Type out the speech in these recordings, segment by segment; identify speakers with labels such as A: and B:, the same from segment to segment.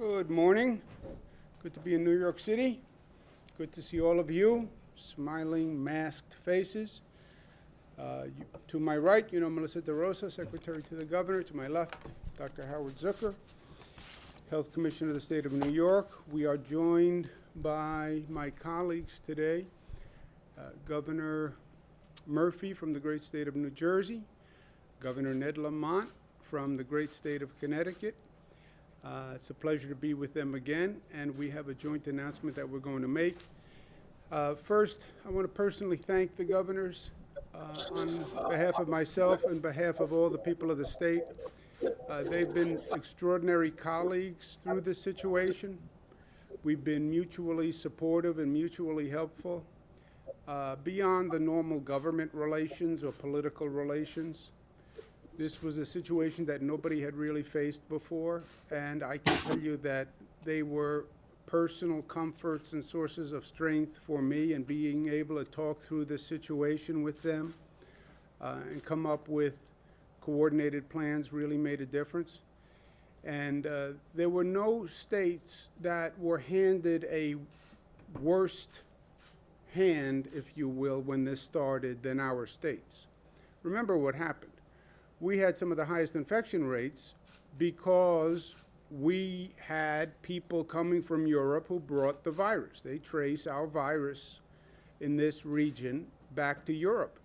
A: Good morning. Good to be in New York City. Good to see all of you, smiling, masked faces. To my right, Melissa DeRosa, Secretary to the Governor. To my left, Dr. Howard Zucker, Health Commissioner of the State of New York. We are joined by my colleagues today, Governor Murphy from the great state of New Jersey, Governor Ned Lamont from the great state of Connecticut. It's a pleasure to be with them again, and we have a joint announcement that we're going to make. First, I want to personally thank the governors on behalf of myself and behalf of all the people of the state. They've been extraordinary colleagues through this situation. We've been mutually supportive and mutually helpful beyond the normal government relations or political relations. This was a situation that nobody had really faced before, and I can tell you that they were personal comforts and sources of strength for me, and being able to talk through this situation with them and come up with coordinated plans really made a difference. And there were no states that were handed a worst hand, if you will, when this started than our states. Remember what happened. We had some of the highest infection rates because we had people coming from Europe who brought the virus. They trace our virus in this region back to Europe.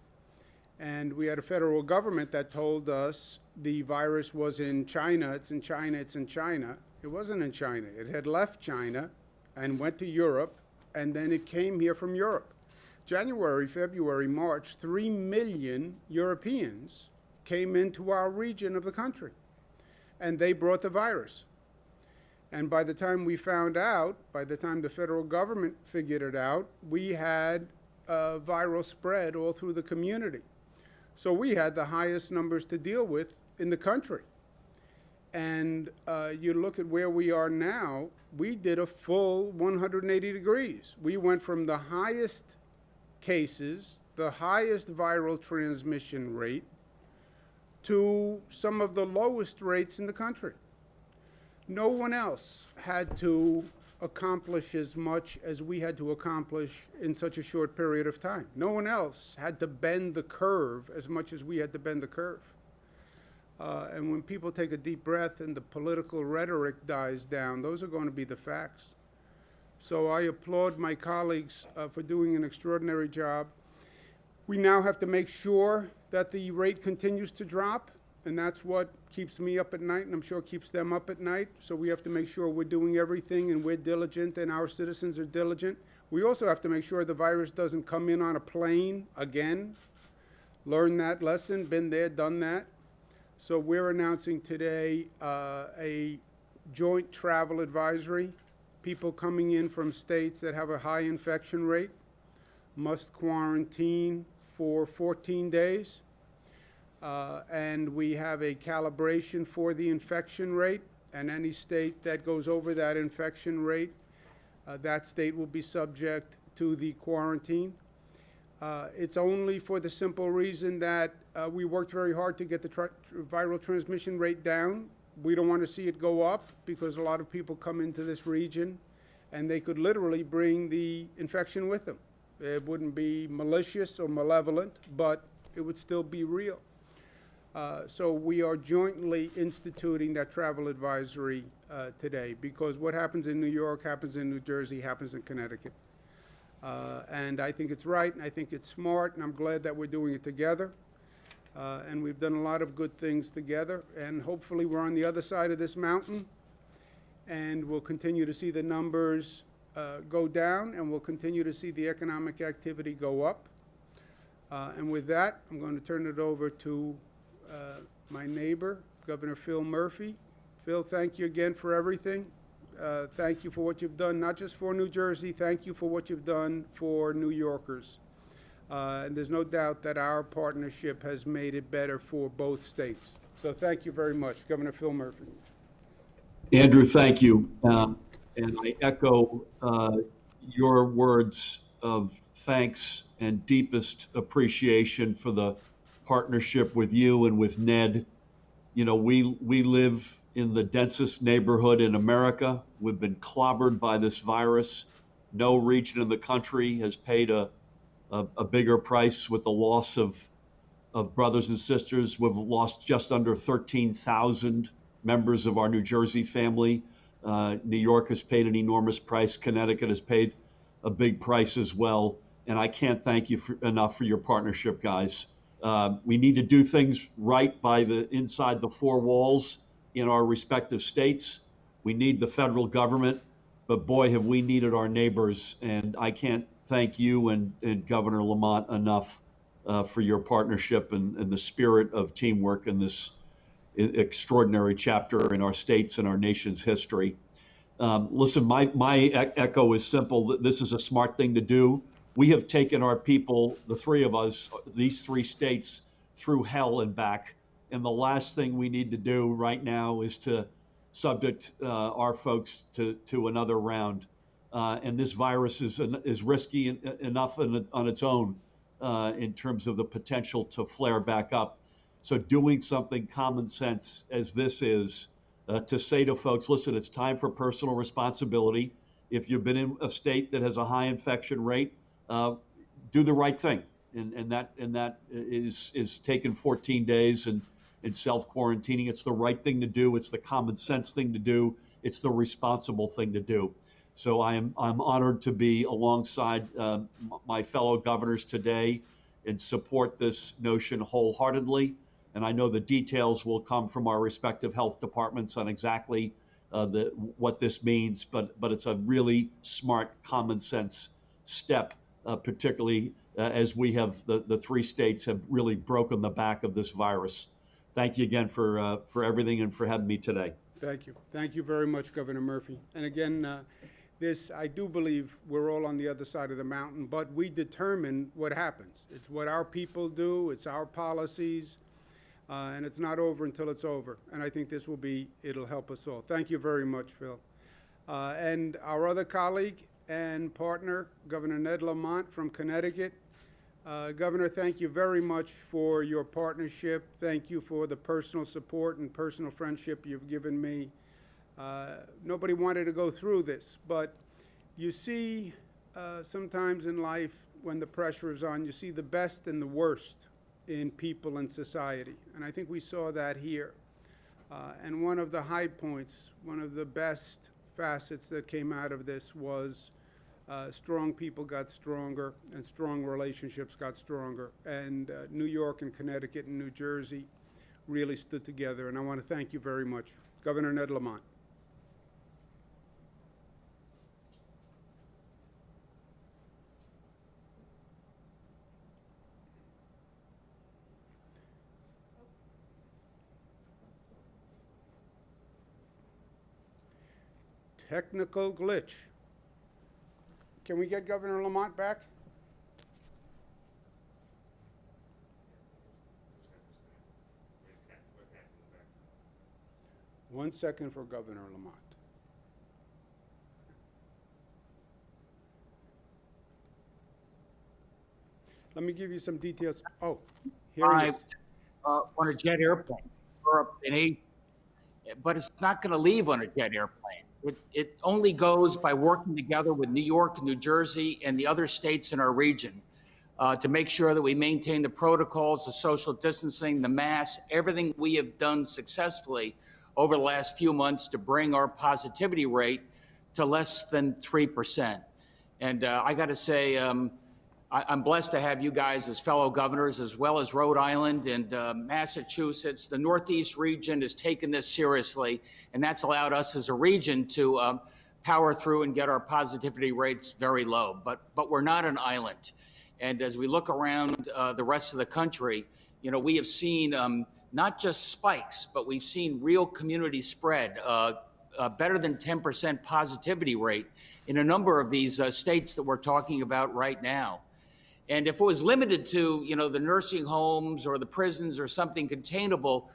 A: And we had a federal government that told us the virus was in China, it's in China, it's in China. It wasn't in China. It had left China and went to Europe, and then it came here from Europe. January, February, March, 3 million Europeans came into our region of the country, and they brought the virus. And by the time we found out, by the time the federal government figured it out, we had a viral spread all through the community. So we had the highest numbers to deal with in the country. And you look at where we are now, we did a full 180 degrees. We went from the highest cases, the highest viral transmission rate, to some of the lowest rates in the country. No one else had to accomplish as much as we had to accomplish in such a short period of time. No one else had to bend the curve as much as we had to bend the curve. And when people take a deep breath and the political rhetoric dies down, those are going to be the facts. So I applaud my colleagues for doing an extraordinary job. We now have to make sure that the rate continues to drop, and that's what keeps me up at night, and I'm sure keeps them up at night. So we have to make sure we're doing everything, and we're diligent, and our citizens are diligent. We also have to make sure the virus doesn't come in on a plane again. Learn that lesson, been there, done that. So we're announcing today a joint travel advisory. People coming in from states that have a high infection rate must quarantine for 14 days. And we have a calibration for the infection rate, and any state that goes over that infection rate, that state will be subject to the quarantine. It's only for the simple reason that we worked very hard to get the viral transmission rate down. We don't want to see it go up because a lot of people come into this region and they could literally bring the infection with them. It wouldn't be malicious or malevolent, but it would still be real. So we are jointly instituting that travel advisory today, because what happens in New York happens in New Jersey, happens in Connecticut. And I think it's right, and I think it's smart, and I'm glad that we're doing it together. And we've done a lot of good things together, and hopefully we're on the other side of this mountain, and we'll continue to see the numbers go down, and we'll continue to see the economic activity go up. And with that, I'm going to turn it over to my neighbor, Governor Phil Murphy. Phil, thank you again for everything. Thank you for what you've done, not just for New Jersey. Thank you for what you've done for New Yorkers. And there's no doubt that our partnership has made it better for both states. So thank you very much, Governor Phil Murphy.
B: Andrew, thank you. And I echo your words of thanks and deepest appreciation for the partnership with you and with Ned. You know, we live in the densest neighborhood in America. We've been clobbered by this virus. No region in the country has paid a bigger price with the loss of brothers and sisters. We've lost just under 13,000 members of our New Jersey family. New York has paid an enormous price. Connecticut has paid a big price as well. And I can't thank you enough for your partnership, guys. We need to do things right by inside the four walls in our respective states. We need the federal government, but boy, have we needed our neighbors. And I can't thank you and Governor Lamont enough for your partnership and the spirit of teamwork in this extraordinary chapter in our state's and our nation's history. Listen, my echo is simple. This is a smart thing to do. We have taken our people, the three of us, these 3 states, through hell and back. And the last thing we need to do right now is to subject our folks to another round. And this virus is risky enough on its own in terms of the potential to flare back up. So doing something common sense as this is, to say to folks, listen, it's time for personal responsibility. If you've been in a state that has a high infection rate, do the right thing. And that is taking 14 days and self-quarantining. It's the right thing to do. It's the common sense thing to do. It's the responsible thing to do. So I'm honored to be alongside my fellow governors today and support this notion wholeheartedly. And I know the details will come from our respective health departments on exactly what this means, but it's a really smart, common sense step, particularly as we have the 3 states have really broken the back of this virus. Thank you again for everything and for having me today.
A: Thank you. Thank you very much, Governor Murphy. And again, I do believe we're all on the other side of the mountain, but we determine what happens. It's what our people do. It's our policies. And it's not over until it's over. And I think it'll help us all. Thank you very much, Phil. And our other colleague and partner, Governor Ned Lamont from Connecticut. Governor, thank you very much for your partnership. Thank you for the personal support and personal friendship you've given me. Nobody wanted to go through this, but you see sometimes in life when the pressure is on, you see the best and the worst in people and society. And I think we saw that here. And one of the high points, one of the best facets that came out of this was strong people got stronger and strong relationships got stronger. And New York and Connecticut and New Jersey really stood together. And I want to thank you very much. Governor Ned Lamont. Technical glitch. Can we get Governor Lamont back? One second for Governor Lamont. Let me give you some details. Oh, here he is.
C: On a jet airplane, but it's not going to leave on a jet airplane. It only goes by working together with New York, New Jersey, and the other states in our region to make sure that we maintain the protocols, the social distancing, the masks, everything we have done successfully over the last few months to bring our positivity rate to less than 3%. And I got to say, I'm blessed to have you guys as fellow governors, as well as Rhode Island and Massachusetts. The Northeast region has taken this seriously, and that's allowed us as a region to power through and get our positivity rates very low. But we're not an island. And as we look around the rest of the country, you know, we have seen not just spikes, but we've seen real community spread, better than 10% positivity rate in a number of these states that we're talking about right now. And if it was limited to, you know, the nursing homes or the prisons or something containable,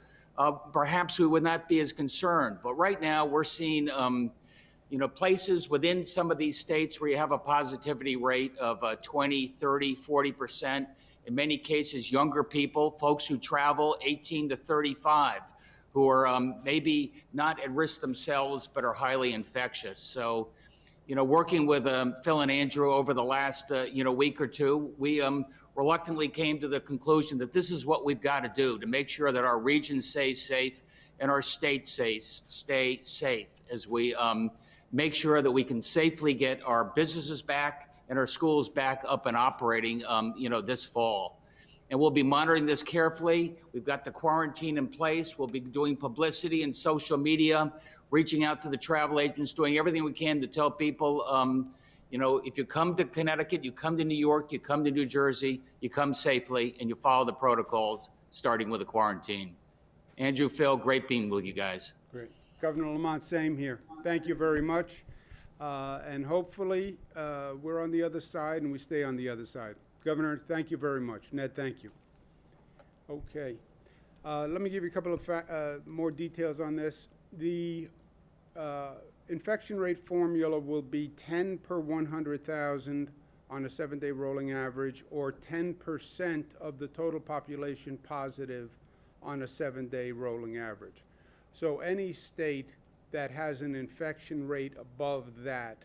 C: perhaps we would not be as concerned. But right now we're seeing, you know, places within some of these states where you have a positivity rate of 20, 30, 40%. In many cases, younger people, folks who travel 18 to 35, who are maybe not at risk themselves, but are highly infectious. So, working with Phil and Andrew over the last, week or two, we reluctantly came to the conclusion that this is what we've got to do to make sure that our region stays safe and our state stay safe as we make sure that we can safely get our businesses back and our schools back up and operating, this fall. And we'll be monitoring this carefully. We've got the quarantine in place. We'll be doing publicity and social media, reaching out to the travel agents, doing everything we can to tell people, if you come to Connecticut, you come to New York, you come to New Jersey, you come safely, and you follow the protocols, starting with the quarantine. Andrew, Phil, great being with you guys.
A: Great. Governor Lamont, same here. Thank you very much. And hopefully we're on the other side and we stay on the other side. Governor, thank you very much. Ned, thank you. Okay. Let me give you a couple of more details on this. The infection rate formula will be 10 per 100,000 on a 7-day rolling average, or 10% of the total population positive on a 7-day rolling average. So any state that has an infection rate above that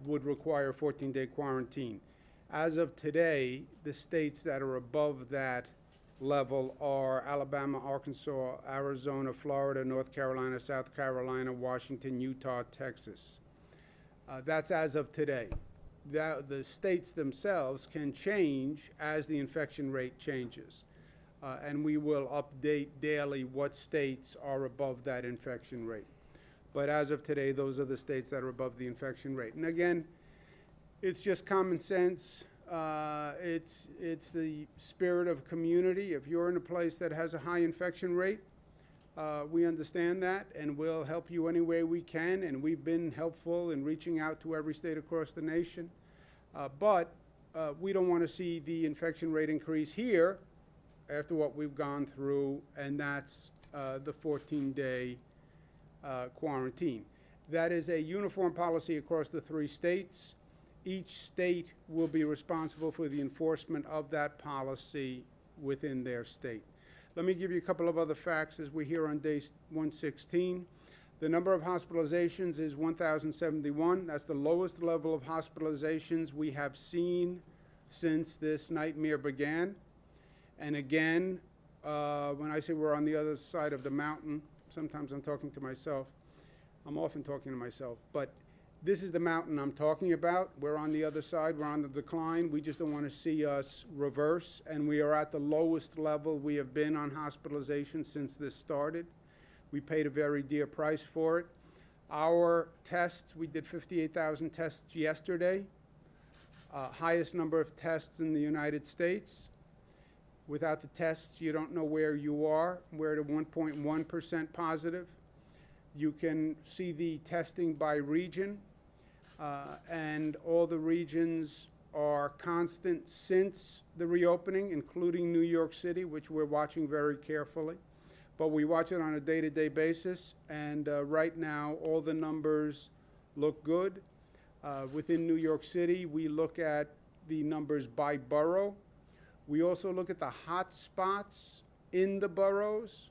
A: would require a 14-day quarantine. As of today, the states that are above that level are Alabama, Arkansas, Arizona, Florida, North Carolina, South Carolina, Washington, Utah, Texas. That's as of today. The states themselves can change as the infection rate changes. And we will update daily what states are above that infection rate. But as of today, those are the states that are above the infection rate. And again, it's just common sense. It's the spirit of community. If you're in a place that has a high infection rate, we understand that, and we'll help you any way we can. And we've been helpful in reaching out to every state across the nation. But we don't want to see the infection rate increase here after what we've gone through, and that's the 14-day quarantine. That is a uniform policy across the 3 states. Each state will be responsible for the enforcement of that policy within their state. Let me give you a couple of other facts as we're here on day 116. The number of hospitalizations is 1,071. That's the lowest level of hospitalizations we have seen since this nightmare began. And again, when I say we're on the other side of the mountain, sometimes I'm talking to myself. I'm often talking to myself, but this is the mountain I'm talking about. We're on the other side. We're on the decline. We just don't want to see us reverse, and we are at the lowest level we have been on hospitalization since this started. We paid a very dear price for it. Our tests, we did 58,000 tests yesterday, highest number of tests in the United States. Without the tests, you don't know where you are. We're at 1.1% positive. You can see the testing by region, and all the regions are constant since the reopening, including New York City, which we're watching very carefully. But we watch it on a day-to-day basis, and right now all the numbers look good. Within New York City, we look at the numbers by borough. We also look at the hot spots in the boroughs.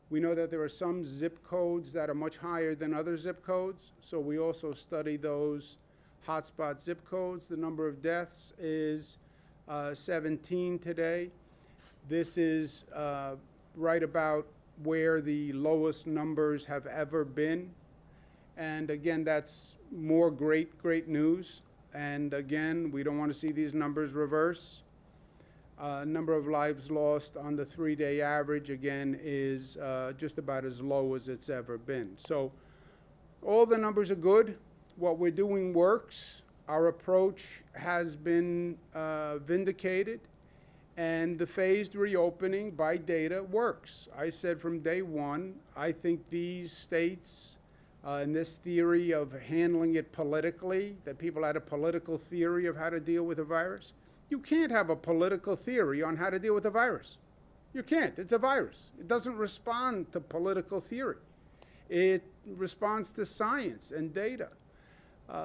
A: We know that there are some zip codes that are much higher than other zip codes, so we also study those hotspot zip codes. The number of deaths is 17 today. This is right about where the lowest numbers have ever been. And again, that's more great news. And again, we don't want to see these numbers reverse. Number of lives lost on the 3-day average, again, is just about as low as it's ever been. So all the numbers are good. What we're doing works. Our approach has been vindicated, and the phased reopening by data works. I said from day one, I think these states and this theory of handling it politically, that people had a political theory of how to deal with a virus. You can't have a political theory on how to deal with a virus. You can't. It's a virus. It doesn't respond to political theory. It responds to science and data.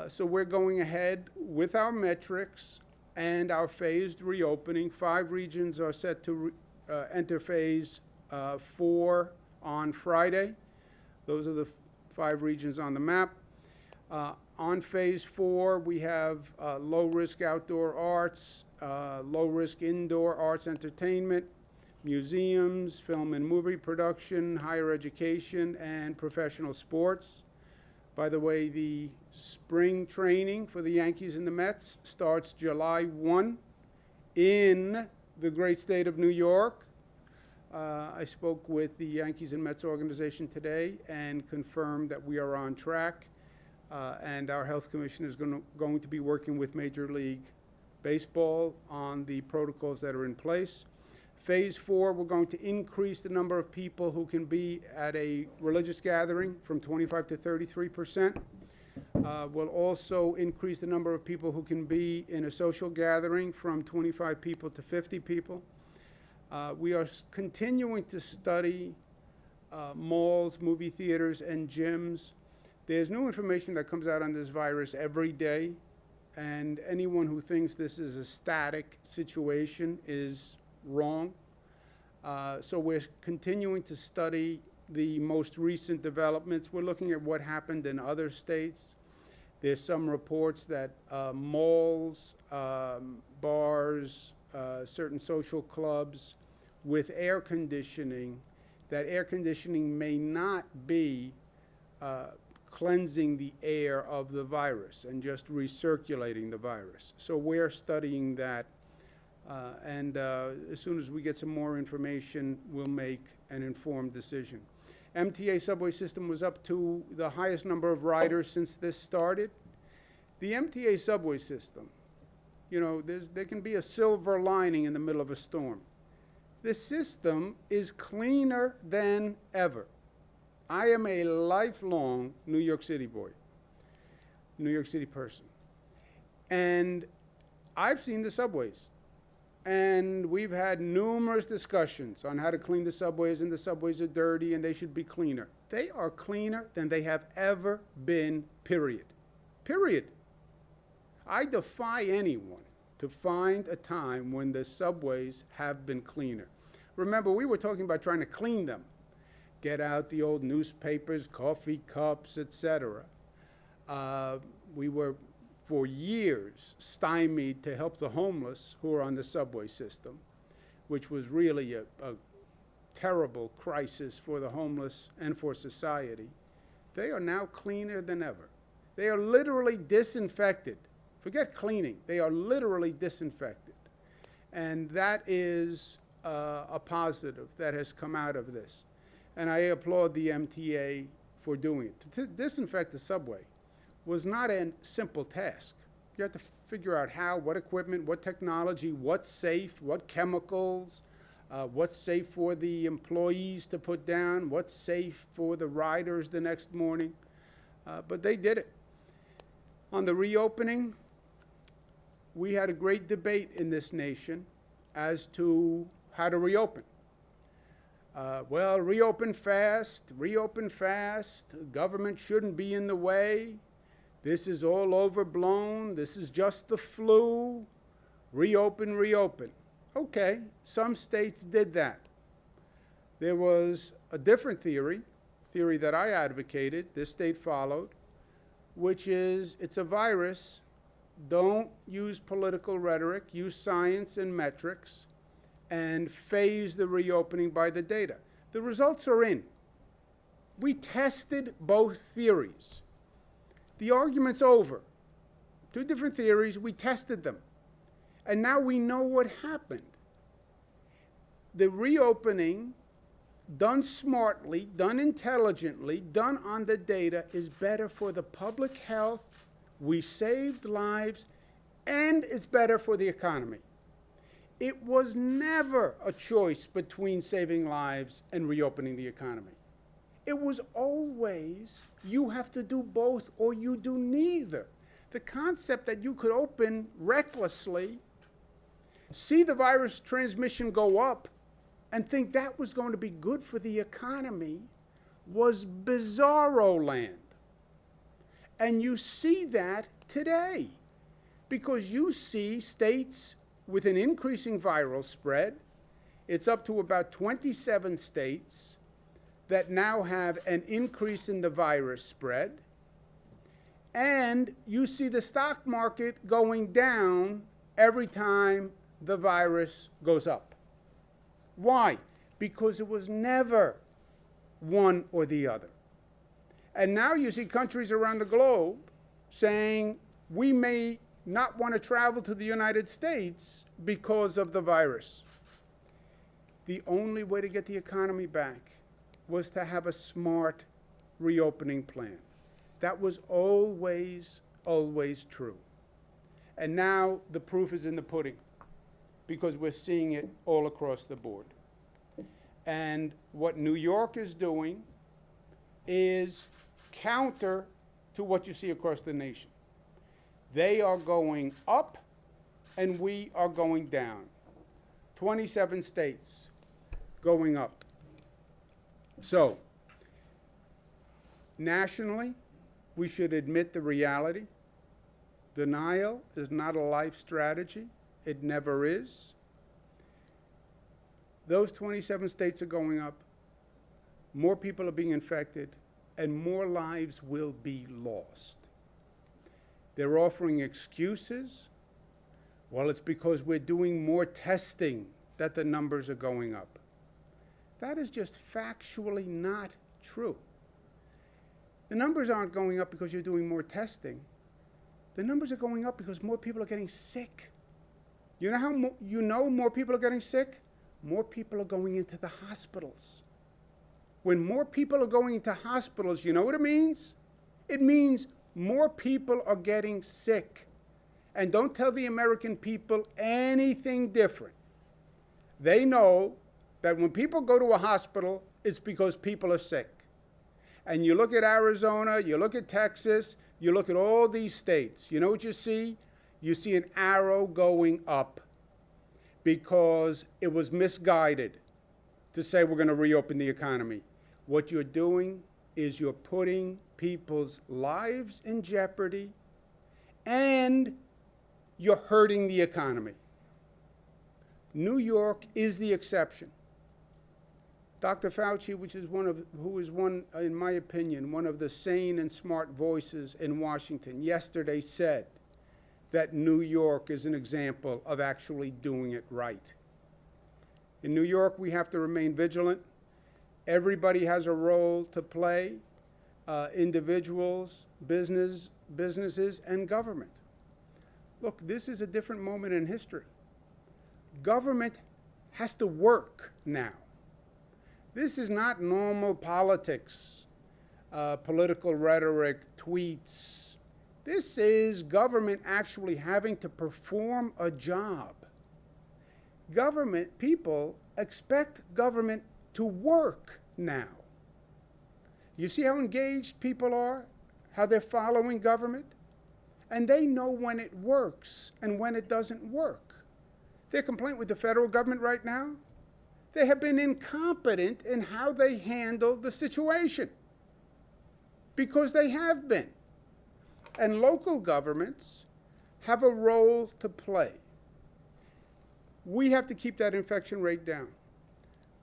A: So we're going ahead with our metrics and our phased reopening. 5 regions are set to enter phase 4 on Friday. Those are the 5 regions on the map. On phase 4, we have low-risk outdoor arts, low-risk indoor arts entertainment, museums, film and movie production, higher education, and professional sports. By the way, the spring training for the Yankees and the Mets starts July 1 in the great state of New York. I spoke with the Yankees and Mets organization today and confirmed that we are on track, and our health commission is going to be working with Major League Baseball on the protocols that are in place. Phase 4, we're going to increase the number of people who can be at a religious gathering from 25 to 33%. We'll also increase the number of people who can be in a social gathering from 25 people to 50 people. We are continuing to study malls, movie theaters, and gyms. There's new information that comes out on this virus every day, and anyone who thinks this is a static situation is wrong. So we're continuing to study the most recent developments. We're looking at what happened in other states. There's some reports that malls, bars, certain social clubs with air conditioning, that air conditioning may not be cleansing the air of the virus and just recirculating the virus. So we're studying that. And as soon as we get some more information, we'll make an informed decision. MTA subway system was up to the highest number of riders since this started. The MTA subway system, you know, there can be a silver lining in the middle of a storm. The system is cleaner than ever. I am a lifelong New York City boy, New York City person. And I've seen the subways. And we've had numerous discussions on how to clean the subways, and the subways are dirty and they should be cleaner. They are cleaner than they have ever been, period. Period. I defy anyone to find a time when the subways have been cleaner. Remember, we were talking about trying to clean them. Get out the old newspapers, coffee cups, etc. We were, for years, stymied to help the homeless who are on the subway system, which was really a terrible crisis for the homeless and for society. They are now cleaner than ever. They are literally disinfected. Forget cleaning. They are literally disinfected. And that is a positive that has come out of this. And I applaud the MTA for doing it. To disinfect the subway was not a simple task. You had to figure out how, what equipment, what technology, what's safe, what chemicals, what's safe for the employees to put down, what's safe for the riders the next morning. But they did it. On the reopening, we had a great debate in this nation as to how to reopen. Well, reopen fast, government shouldn't be in the way. This is all overblown. This is just the flu. Reopen, reopen. Okay, some states did that. There was a different theory that I advocated, this state followed, which is it's a virus. Don't use political rhetoric, use science and metrics, and phase the reopening by the data. The results are in. We tested both theories. The argument's over. 2 different theories, we tested them. And now we know what happened. The reopening, done smartly, done intelligently, done on the data, is better for the public health. We saved lives, and it's better for the economy. It was never a choice between saving lives and reopening the economy. It was always, you have to do both or you do neither. The concept that you could open recklessly, see the virus transmission go up, and think that was going to be good for the economy was bizarro land. And you see that today, because you see states with an increasing viral spread. It's up to about 27 states. that now have an increase in the virus spread, and you see the stock market going down every time the virus goes up. Why? Because it was never one or the other. And now you see countries around the globe saying, we may not want to travel to the United States because of the virus. The only way to get the economy back was to have a smart reopening plan. That was always, always true. And now the proof is in the pudding, because we're seeing it all across the board. And what New York is doing is counter to what you see across the nation. They are going up, and we are going down. 27 states going up. So, nationally, we should admit the reality. Denial is not a life strategy. It never is. Those 27 states are going up. More people are being infected, and more lives will be lost. They're offering excuses. Well, it's because we're doing more testing that the numbers are going up. That is just factually not true. The numbers aren't going up because you're doing more testing. The numbers are going up because more people are getting sick. You know how more people are getting sick? More people are going into the hospitals. When more people are going into hospitals, you know what it means? It means more people are getting sick. And don't tell the American people anything different. They know that when people go to a hospital, it's because people are sick. And you look at Arizona, you look at Texas, you look at all these states. You know what you see? You see an arrow going up because it was misguided to say we're going to reopen the economy. What you're doing is you're putting people's lives in jeopardy, and you're hurting the economy. New York is the exception. Dr. Fauci, who is one, in my opinion, one of the sane and smart voices in Washington, yesterday said that New York is an example of actually doing it right. In New York, we have to remain vigilant. Everybody has a role to play, individuals, businesses, and government. Look, this is a different moment in history. Government has to work now. This is not normal politics, political rhetoric, tweets. This is government actually having to perform a job. Government people expect government to work now. You see how engaged people are, how they're following government? And they know when it works and when it doesn't work. Their complaint with the federal government right now, they have been incompetent in how they handle the situation. Because they have been. And local governments have a role to play. We have to keep that infection rate down.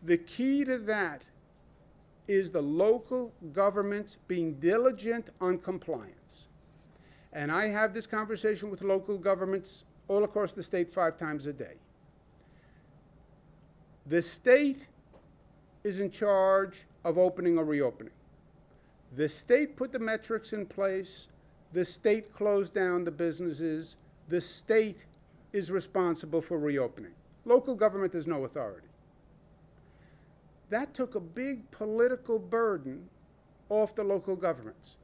A: The key to that is the local governments being diligent on compliance. And I have this conversation with local governments all across the state 5 times a day. The state is in charge of opening or reopening. The state put the metrics in place. The state closed down the businesses. The state is responsible for reopening. Local government has no authority. That took a big political burden off the local governments.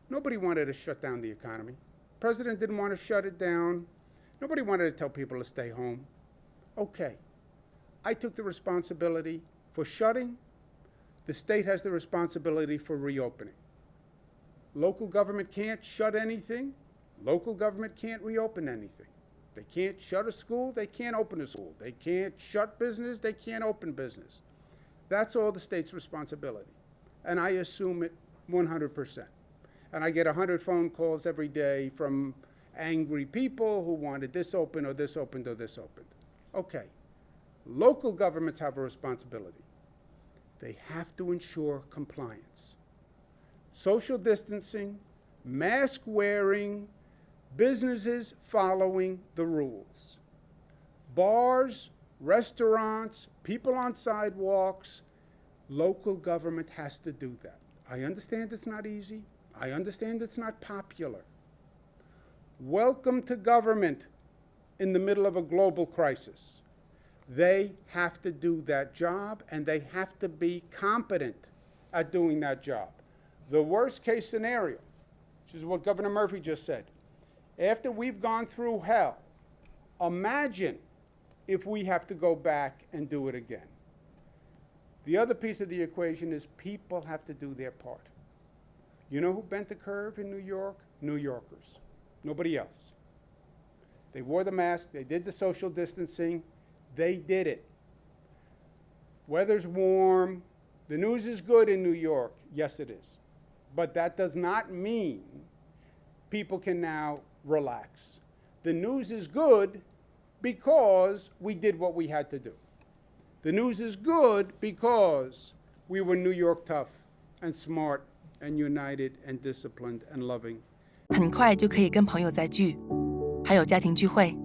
A: Nobody wanted to shut down the economy. The president didn't want to shut it down. Nobody wanted to tell people to stay home. Okay. I took the responsibility for shutting. The state has the responsibility for reopening. Local government can't shut anything. Local government can't reopen anything. They can't shut a school. They can't open a school. They can't shut business. They can't open business. That's all the state's responsibility. And I assume it 100%. And I get 100 phone calls every day from angry people who wanted this open or this opened or this opened. Okay. Local governments have a responsibility. they have to ensure compliance. Social distancing, mask wearing, businesses following the rules. Bars, restaurants, people on sidewalks, local government has to do that. I understand it's not easy. I understand it's not popular. Welcome to government in the middle of a global crisis. They have to do that job, and they have to be competent at doing that job. The worst case scenario, which is what Governor Murphy just said, after we've gone through hell, imagine if we have to go back and do it again. The other piece of the equation is people have to do their part. You know who bent the curve in New York? New Yorkers. Nobody else. They wore the mask. They did the social distancing. They did it. Weather's warm. The news is good in New York. Yes, it is. But that does not mean people can now relax. The news is good because we did what we had to do. The news is good because we were New York tough and smart and united and disciplined and loving.
D: 很快就可以跟朋友再聚，还有家庭聚会、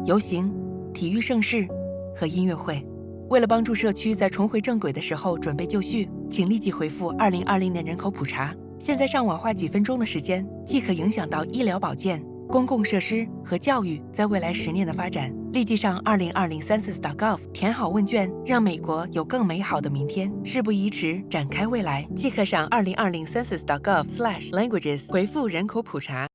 D: 游行、体育盛事和音乐会。为了帮助社区在重回正轨的时候准备就绪，请立即回复2020年人口普查。现在上网花几分钟的时间，既可影响到医疗保健、公共设施和教育在未来10年的发展。立即上2020census.gov 填好问卷，让美国有更美好的明天。事不宜迟，展开未来，即刻上2020census.gov/languages 回复人口普查。